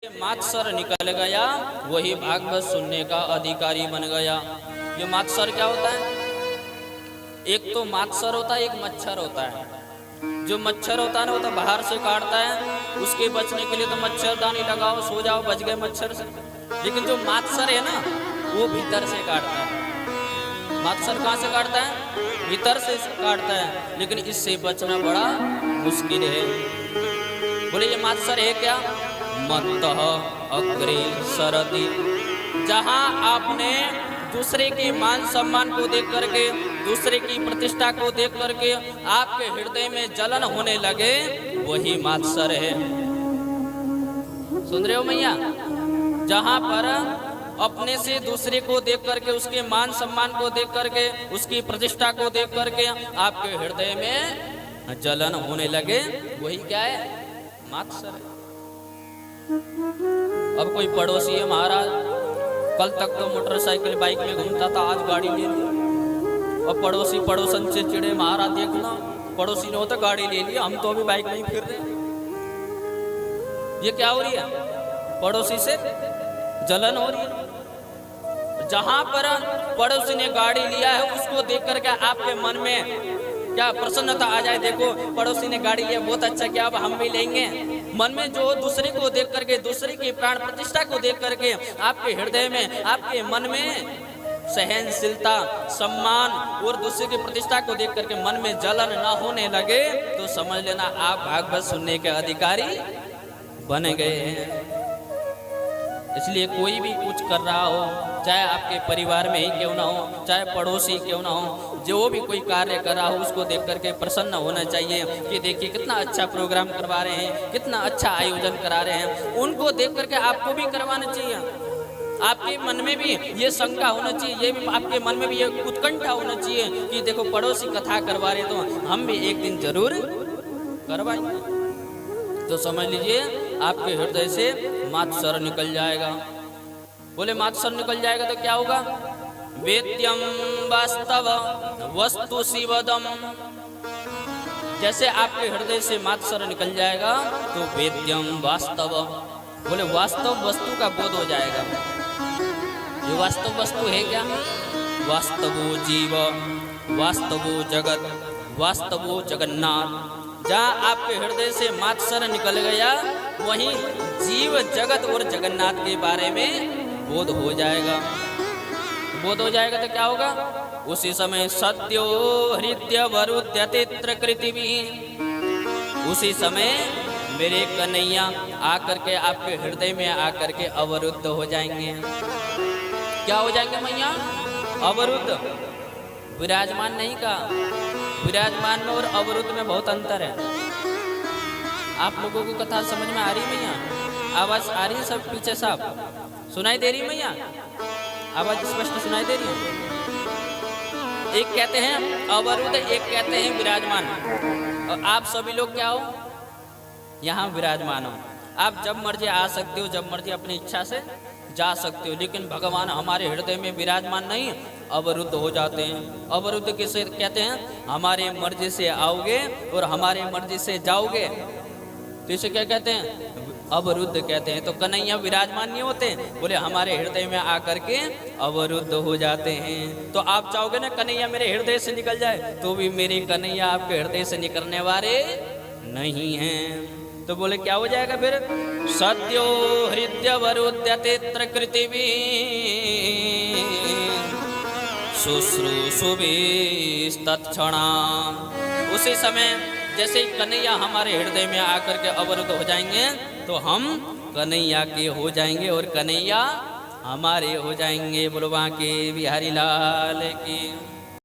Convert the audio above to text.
मात्सर निकल गया वही भागवत सुनने का अधिकारी बन गया। ये मात्सर क्या होता है? एक तो मात्सर होता है, एक मच्छर होता है। जो मच्छर होता है ना वो तो बाहर से काटता है, उसके बचने के लिए तो मच्छरदानी लगाओ, सो जाओ, बच गए मच्छर से। लेकिन जो मात्सर है ना वो भीतर से काटता है। मात्सर कहाँ से काटता है? भीतर से काटता है, लेकिन इससे बचना बड़ा मुश्किल है। बोले ये मात्सर है क्या? मत्तः अग्रे सरति। जहां आपने दूसरे के मान सम्मान को देख करके, दूसरे की प्रतिष्ठा को देख करके आपके हृदय में जलन होने लगे, वही मात्सर है। सुन रहे हो मैया? जहां पर अपने से दूसरे को देख करके, उसके मान सम्मान को देख करके, उसकी प्रतिष्ठा को देख करके आपके हृदय में जलन होने लगे, वही क्या है? मात्सर है। अब कोई पड़ोसी है महाराज, कल तक तो मोटरसाइकिल बाइक में घूमता था, आज गाड़ी ले ली। और पड़ोसी पड़ोसन से चिड़े, महाराज देखना पड़ोसी ने हो तो गाड़ी ले ली, हम तो अभी बाइक में ही फिर रहे। ये क्या हो रही है? पड़ोसी से जलन हो रही है। जहां पर पड़ोसी ने गाड़ी लिया है उसको देख करके आपके मन में क्या प्रसन्नता आ जाए, देखो पड़ोसी ने गाड़ी लिया, बहुत अच्छा किया, अब हम भी लेंगे। मन में जो दूसरे को देख करके, दूसरे की प्राण प्रतिष्ठा को देख करके आपके हृदय में, आपके मन में सहनशीलता, सम्मान और दूसरे की प्रतिष्ठा को देख करके मन में जलन न होने लगे, तो समझ लेना आप भागवत सुनने के अधिकारी बन गए हैं। इसलिए कोई भी कुछ कर रहा हो, चाहे आपके परिवार में ही क्यों ना हो, चाहे पड़ोसी क्यों ना हो, जो भी कोई कार्य कर रहा हो उसको देख करके प्रसन्न होना चाहिए कि देखिए कितना अच्छा प्रोग्राम करवा रहे हैं, कितना अच्छा आयोजन करा रहे हैं। उनको देख करके आपको भी करवाना चाहिए। आपके मन में भी ये शंका होना चाहिए, ये भी आपके मन में भी ये उत्कंठा होना चाहिए कि देखो पड़ोसी कथा करवा रहे तो हम भी एक दिन जरूर करवाएंगे। तो समझ लीजिए आपके हृदय से मात्सर निकल जाएगा। बोले मात्सर निकल जाएगा तो क्या होगा? वेद्यम वास्तव वस्तु शिवदम। जैसे आपके हृदय से मात्सर निकल जाएगा तो वेद्यम वास्तव, बोले वास्तव वस्तु का बोध हो जाएगा। ये वास्तव वस्तु है क्या? वास्तवो जीव, वास्तवो जगत, वास्तवो जगन्नाथ। जहाँ आपके हृदय से मात्सर निकल गया वहीं जीव, जगत और जगन्नाथ के बारे में बोध हो जाएगा। बोध हो जाएगा तो क्या होगा? उसी समय सत्यो हृदय वरुद्यतित्र कृतिभि। उसी समय मेरे कन्हैया आकर के आपके हृदय में आकर के अवरुद्ध हो जाएंगे। क्या हो जाएंगे मैया? अवरुद्ध। विराजमान नहीं का, विराजमान में और अवरुद्ध में बहुत अंतर है। आप लोगों को कथा समझ में आ रही मैया? आवाज आ रही है सब पीछे साहब? सुनाई दे रही मैया? आवाज स्पष्ट सुनाई दे रही है? एक कहते हैं अवरुद्ध, एक कहते हैं विराजमान। और आप सभी लोग क्या हो? यहाँ विराजमान हो। आप जब मर्जी आ सकते हो, जब मर्जी अपनी इच्छा से जा सकते हो, लेकिन भगवान हमारे हृदय में विराजमान नहीं, अवरुद्ध हो जाते हैं। अवरुद्ध किसे कहते हैं? हमारे मर्जी से आओगे और हमारे मर्जी से जाओगे, तो इसे क्या कहते हैं? अवरुद्ध कहते हैं। तो कन्हैया विराजमान नहीं होते, बोले हमारे हृदय में आकर के अवरुद्ध हो जाते हैं। तो आप चाहोगे ना कन्हैया मेरे हृदय से निकल जाए, तो भी मेरे कन्हैया आपके हृदय से निकलने वाले नहीं हैं। तो बोले क्या हो जाएगा फिर? सत्यो हृदय वरुद्यतित्र कृतिभि शुश्रूषुभिस्तत्क्षणात्। उसी समय जैसे ही कन्हैया हमारे हृदय में आकर के अवरुद्ध हो जाएंगे तो हम कन्हैया के हो जाएंगे और कन्हैया हमारे हो जाएंगे। बोलो बांके बिहारी लाल की।